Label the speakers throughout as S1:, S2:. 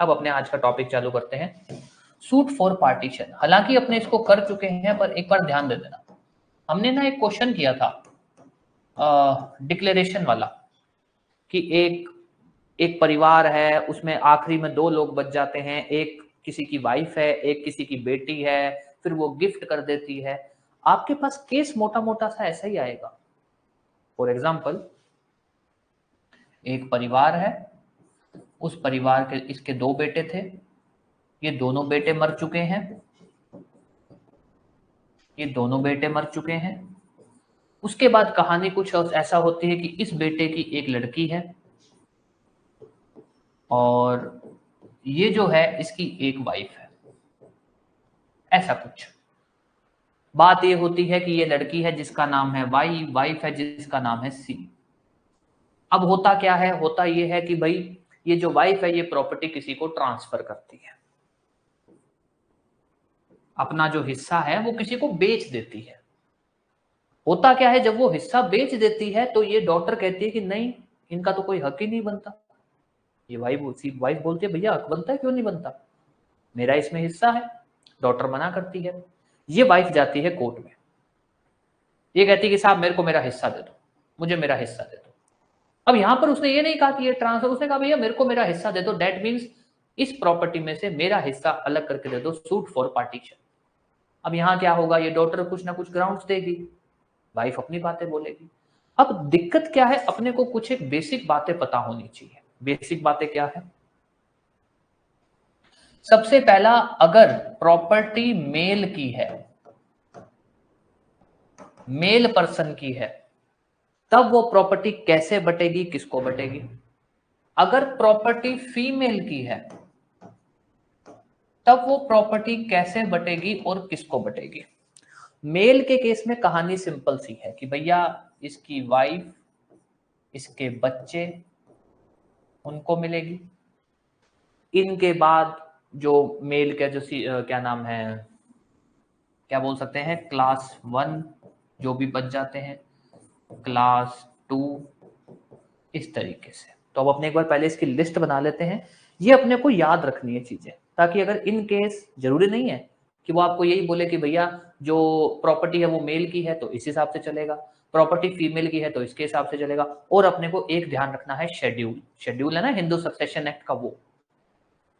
S1: अब अपने आज का टॉपिक चालू करते हैं, सूट फॉर पार्टीशन। हालांकि अपने इसको कर चुके हैं, पर एक बार ध्यान दे देना, हमने ना एक क्वेश्चन किया था डिक्लेरेशन वाला कि एक परिवार है, उसमें आखिरी में 2 लोग बच जाते हैं, एक किसी की वाइफ है, एक किसी की बेटी है, फिर वो गिफ्ट कर देती है। आपके पास केस मोटा मोटा सा ऐसा ही आएगा। फॉर एग्जाम्पल, एक परिवार है, उस परिवार के इसके 2 बेटे थे, ये दोनों बेटे मर चुके हैं, ये दोनों बेटे मर चुके हैं। उसके बाद कहानी कुछ ऐसा होती है कि इस बेटे की एक लड़की है और ये जो है इसकी एक वाइफ है। ऐसा कुछ बात ये होती है कि ये लड़की है जिसका नाम है वाई, वाइफ है जिसका नाम है सी। अब होता क्या है, होता ये है कि भाई ये जो वाइफ है ये प्रॉपर्टी किसी को ट्रांसफर करती है, अपना जो हिस्सा है वो किसी को बेच देती है। होता क्या है, जब वो हिस्सा बेच देती है तो ये डॉटर कहती है कि नहीं, इनका तो कोई हक ही नहीं बनता। ये वाइफ बोलती है भैया हक बनता है, क्यों नहीं बनता, मेरा इसमें हिस्सा है। डॉटर मना करती है। ये वाइफ जाती है कोर्ट में, ये कहती है कि साहब मेरे को मेरा हिस्सा दे दो, मुझे मेरा हिस्सा दे दो। अब यहां पर उसने ये नहीं कहा कि ये ट्रांसफर, उसने कहा भैया मेरे को मेरा हिस्सा दे दो, दैट मीन्स इस प्रॉपर्टी में से मेरा हिस्सा अलग करके दे दो, सूट फॉर पार्टीशन। अब यहां क्या होगा, ये डॉटर कुछ ना कुछ ग्राउंड्स देगी, वाइफ अपनी बातें बोलेगी। अब दिक्कत क्या है, अपने को कुछ एक बेसिक बातें पता होनी चाहिए। बेसिक बातें क्या है, सबसे पहला, अगर प्रॉपर्टी मेल की है, मेल पर्सन की है, तब वो प्रॉपर्टी कैसे बटेगी, किसको बटेगी। अगर प्रॉपर्टी फीमेल की है तब वो प्रॉपर्टी कैसे बटेगी और किसको बटेगी। मेल के केस में कहानी सिंपल सी है कि भैया इसकी वाइफ, इसके बच्चे, उनको मिलेगी। इनके बाद जो मेल का जो क्या नाम है, क्या बोल सकते हैं, क्लास 1 जो भी बच जाते हैं, क्लास 2, इस तरीके से। तो अब अपने एक बार पहले इसकी लिस्ट बना लेते हैं। ये अपने को याद रखनी है चीजें, ताकि अगर इन केस, जरूरी नहीं है कि वो आपको यही बोले कि भैया जो प्रॉपर्टी है वो मेल की है तो इस हिसाब से चलेगा, प्रॉपर्टी फीमेल की है तो इसके हिसाब से चलेगा। और अपने को एक ध्यान रखना है, शेड्यूल, शेड्यूल है ना हिंदू सक्सेशन एक्ट का, वो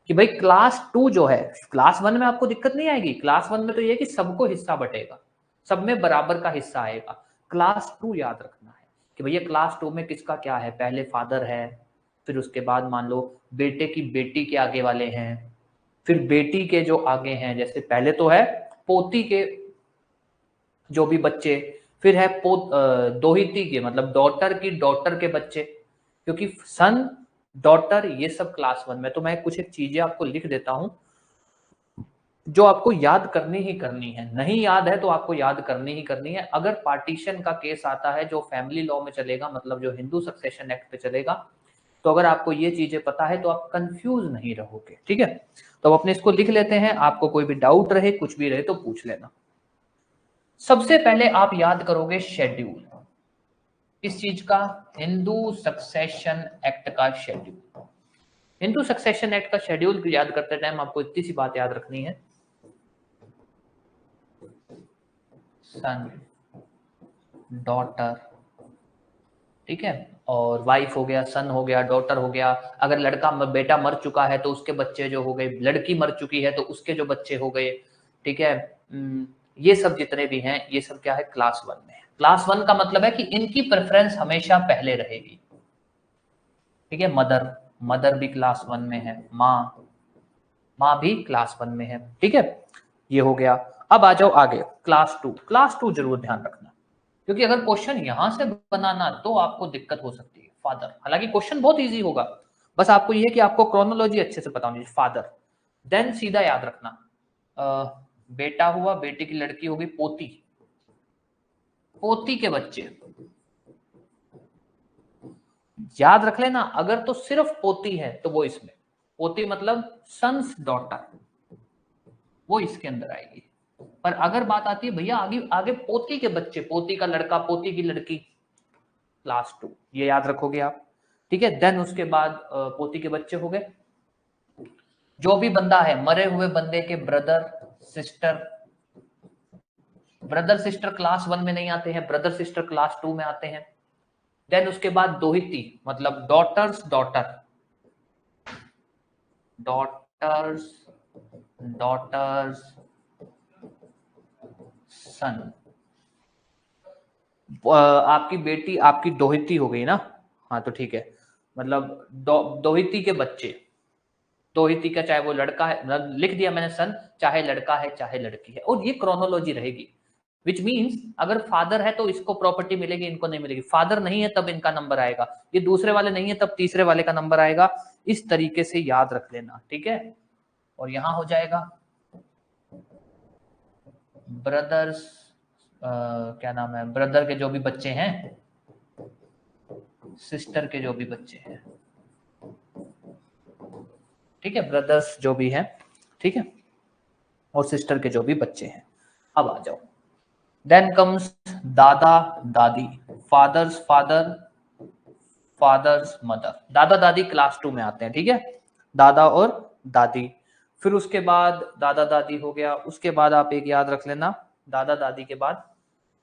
S1: कि भाई क्लास 2 जो है, क्लास 1 में आपको दिक्कत नहीं आएगी। क्लास 1 में तो ये कि सबको हिस्सा बटेगा, सब में बराबर का हिस्सा आएगा। क्लास 2 याद रखना है कि भैया क्लास 2 में किसका क्या है, पहले फादर है, फिर उसके बाद मान लो बेटे की बेटी के आगे वाले हैं, फिर बेटी के जो आगे हैं, जैसे पहले तो है पोती के जो भी बच्चे, फिर है दोहिती के, मतलब डॉटर की डॉटर के बच्चे, क्योंकि सन, डॉटर, ये सब क्लास 1 में। तो मैं कुछ एक चीजें आपको लिख देता हूं जो आपको याद करनी ही करनी है, नहीं याद है तो आपको याद करनी ही करनी है। अगर पार्टीशन का केस आता है जो फैमिली लॉ में चलेगा, मतलब जो हिंदू सक्सेशन एक्ट पे चलेगा, तो अगर आपको ये चीजें पता है तो आप कंफ्यूज नहीं रहोगे, ठीक है। तो अब अपने इसको लिख लेते हैं, आपको कोई भी डाउट रहे, कुछ भी रहे तो पूछ लेना। सबसे पहले आप याद करोगे शेड्यूल, इस चीज का, हिंदू सक्सेशन एक्ट का शेड्यूल। हिंदू सक्सेशन एक्ट का शेड्यूल याद करते टाइम आपको इतनी सी बात याद रखनी है, सन, डॉटर, ठीक है, और वाइफ हो गया, सन हो गया, डॉटर हो गया। अगर लड़का बेटा मर चुका है तो उसके बच्चे जो हो गए, लड़की मर चुकी है तो उसके जो बच्चे हो गए, ठीक है। ये सब जितने भी हैं ये सब क्या है, क्लास 1 में है। क्लास 1 का मतलब है कि इनकी प्रेफरेंस हमेशा पहले रहेगी, ठीक है। मदर, मदर भी क्लास 1 में है, माँ, माँ भी क्लास 1 में है, ठीक है। ये हो गया। अब आ जाओ आगे, क्लास 2। क्लास 2 जरूर ध्यान रखना, क्योंकि अगर क्वेश्चन यहां से बनाना तो आपको दिक्कत हो सकती है। फादर, हालांकि क्वेश्चन बहुत इजी होगा, बस आपको ये है कि आपको क्रोनोलॉजी अच्छे से पता होनी चाहिए। फादर, देन सीधा याद रखना, बेटा हुआ, बेटे की लड़की होगी, पोती, पोती के बच्चे, याद रख लेना। अगर तो सिर्फ पोती है तो वो इसमें, पोती मतलब सन्स डॉटर, वो इसके अंदर आएगी। पर अगर बात आती है भैया आगे आगे पोती के बच्चे, पोती का लड़का, पोती की लड़की, क्लास 2, ये याद रखोगे आप, ठीक है। देन उसके बाद पोती के बच्चे हो गए, जो भी बंदा है, मरे हुए बंदे के ब्रदर सिस्टर क्लास 1 में नहीं आते हैं, ब्रदर सिस्टर क्लास 2 में आते हैं। देन उसके बाद दोहिती, मतलब डॉटर्स सन। आपकी बेटी आपकी दोहिती हो गई ना, हाँ तो ठीक है, मतलब दोहिती के बच्चे, दोहिती का चाहे वो लड़का है, मतलब लिख दिया मैंने सन, चाहे लड़का है चाहे लड़की है, और ये क्रोनोलॉजी रहेगी। विच मीन्स अगर फादर है तो इसको प्रॉपर्टी मिलेगी, इनको नहीं मिलेगी, फादर नहीं है तब इनका नंबर आएगा, ये दूसरे वाले नहीं है तब तीसरे वाले का नंबर आएगा। इस तरीके से याद रख लेना, ठीक है। और यहां हो जाएगा ब्रदर्स, क्या नाम है, ब्रदर के जो भी बच्चे हैं, सिस्टर के जो भी बच्चे हैं, ठीक है, ब्रदर्स जो भी हैं, ठीक है, और सिस्टर के जो भी बच्चे हैं। अब आ जाओ, देन कम्स दादा दादी, फादर्स मदर, दादा दादी क्लास 2 में आते हैं, ठीक है, दादा और दादी। फिर उसके बाद दादा दादी हो गया, उसके बाद आप एक याद रख लेना, दादा दादी के बाद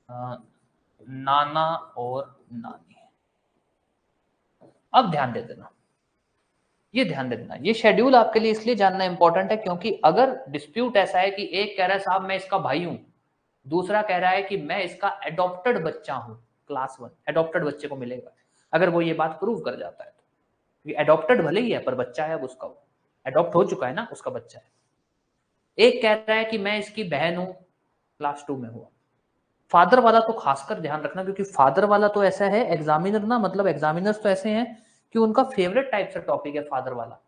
S1: नाना और नानी। अब ध्यान दे देना, ये ध्यान दे देना, ये शेड्यूल आपके लिए इसलिए जानना इंपॉर्टेंट है क्योंकि अगर डिस्प्यूट ऐसा है कि एक कह रहा है साहब मैं इसका भाई हूं, दूसरा कह रहा है कि मैं इसका एडॉप्टेड बच्चा हूं, क्लास 1 एडॉप्टेड बच्चे को मिलेगा अगर वो ये बात प्रूव कर जाता है तो। एडॉप्टेड भले ही है पर बच्चा है, अब उसका एडॉप्ट हो चुका है ना, उसका बच्चा है। एक कह रहा है कि मैं इसकी बहन हूं, क्लास 2 में हुआ। फादर वाला तो खासकर ध्यान रखना क्योंकि फादर वाला तो ऐसा है, एग्जामिनर ना, मतलब एग्जामिनर्स तो ऐसे हैं कि उनका फेवरेट टाइप से टॉपिक है फादर वाला,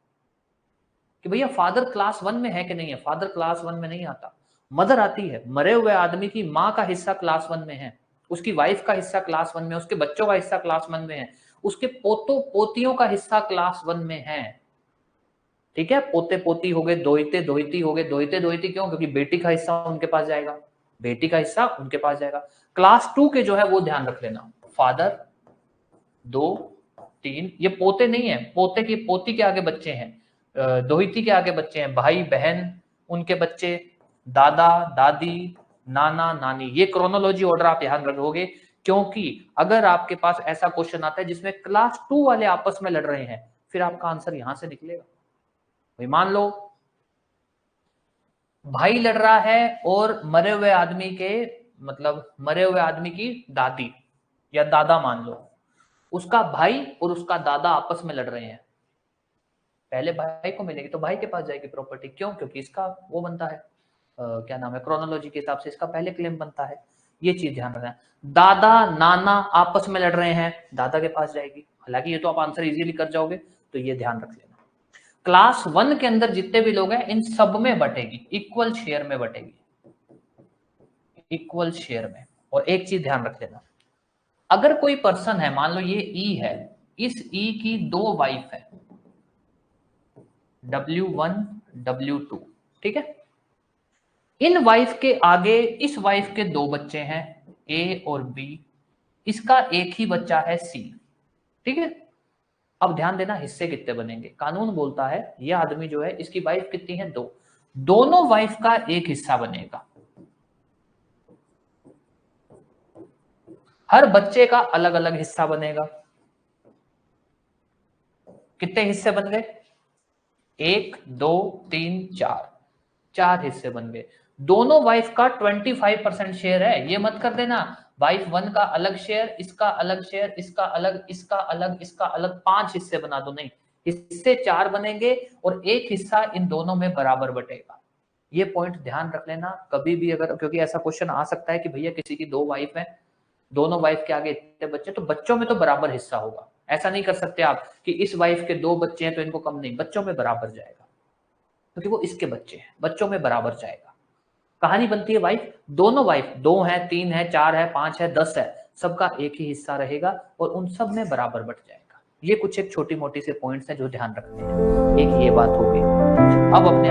S1: कि भैया फादर क्लास 1 में है कि नहीं है। फादर क्लास 1 में नहीं आता, मदर आती है, मरे हुए आदमी की माँ का हिस्सा क्लास 1 में है, उसकी वाइफ का हिस्सा क्लास 1 में, उसके बच्चों का हिस्सा क्लास 1 में है, उसके पोतों पोतियों का हिस्सा क्लास 1 में है, ठीक है। पोते पोती हो गए, दोहिते दोहिती हो गए, दोहिते दोहिती क्यों, क्योंकि बेटी का हिस्सा उनके पास जाएगा, बेटी का हिस्सा उनके पास जाएगा। क्लास 2 के जो है वो ध्यान रख लेना, फादर 2 3, ये पोते नहीं है, पोते की पोती के आगे बच्चे हैं, दोहिती के आगे बच्चे हैं, भाई बहन उनके बच्चे, दादा दादी नाना नानी। ये क्रोनोलॉजी ऑर्डर आप ध्यान रखोगे क्योंकि अगर आपके पास ऐसा क्वेश्चन आता है जिसमें क्लास 2 वाले आपस में लड़ रहे हैं, फिर आपका आंसर यहां से निकलेगा। भाई मान लो भाई लड़ रहा है और मरे हुए आदमी के, मतलब मरे हुए आदमी की दादी या दादा मान लो, उसका भाई और उसका दादा आपस में लड़ रहे हैं, पहले भाई को मिलेगी तो भाई के पास जाएगी प्रॉपर्टी, क्यों, क्योंकि इसका वो बनता है, क्या नाम है, क्रोनोलॉजी के हिसाब से इसका पहले क्लेम बनता है। ये चीज ध्यान रखना। दादा नाना आपस में लड़ रहे हैं, दादा के पास जाएगी, हालांकि ये तो आप आंसर इजीली कर जाओगे, तो ये ध्यान रख लेना। क्लास 1 के अंदर जितने भी लोग हैं इन सब में बटेगी, इक्वल शेयर में बटेगी, इक्वल शेयर में। और एक चीज ध्यान रख लेना, अगर कोई पर्सन है, मान लो ये ई है, इस ई की 2 वाइफ है, W1 W2, ठीक है। इन वाइफ के आगे इस वाइफ के 2 बच्चे हैं, ए और बी, इसका एक ही बच्चा है सी, ठीक है। अब ध्यान देना हिस्से कितने बनेंगे, कानून बोलता है यह आदमी जो है इसकी वाइफ कितनी है, 2, दोनों वाइफ का एक हिस्सा बनेगा, हर बच्चे का अलग अलग हिस्सा बनेगा। कितने हिस्से बन गए, 1 2 3 4, 4 हिस्से बन गए। दोनों वाइफ का 25% शेयर है, ये मत कर देना वाइफ 1 का अलग शेयर, इसका अलग शेयर, इसका अलग, इसका अलग, इसका अलग, 5 हिस्से बना दो, नहीं, हिस्से 4 बनेंगे और एक हिस्सा इन दोनों में बराबर बटेगा। ये पॉइंट ध्यान रख लेना कभी भी अगर, क्योंकि ऐसा क्वेश्चन आ सकता है कि भैया किसी की 2 वाइफ है, दोनों वाइफ के आगे इतने बच्चे, तो बच्चों में तो बराबर हिस्सा होगा। ऐसा नहीं कर सकते आप कि इस वाइफ के 2 बच्चे हैं तो इनको कम नहीं, बच्चों में बराबर जाएगा क्योंकि वो इसके बच्चे हैं, बच्चों में बराबर जाएगा। कहानी बनती है वाइफ, दोनों वाइफ 2 है 3 है 4 है 5 है 10 है, सबका एक ही हिस्सा रहेगा और उन सब में बराबर बट जाएगा। ये कुछ एक छोटी मोटी से पॉइंट्स हैं जो ध्यान रखते हैं। एक ये बात हो गई। अब अपने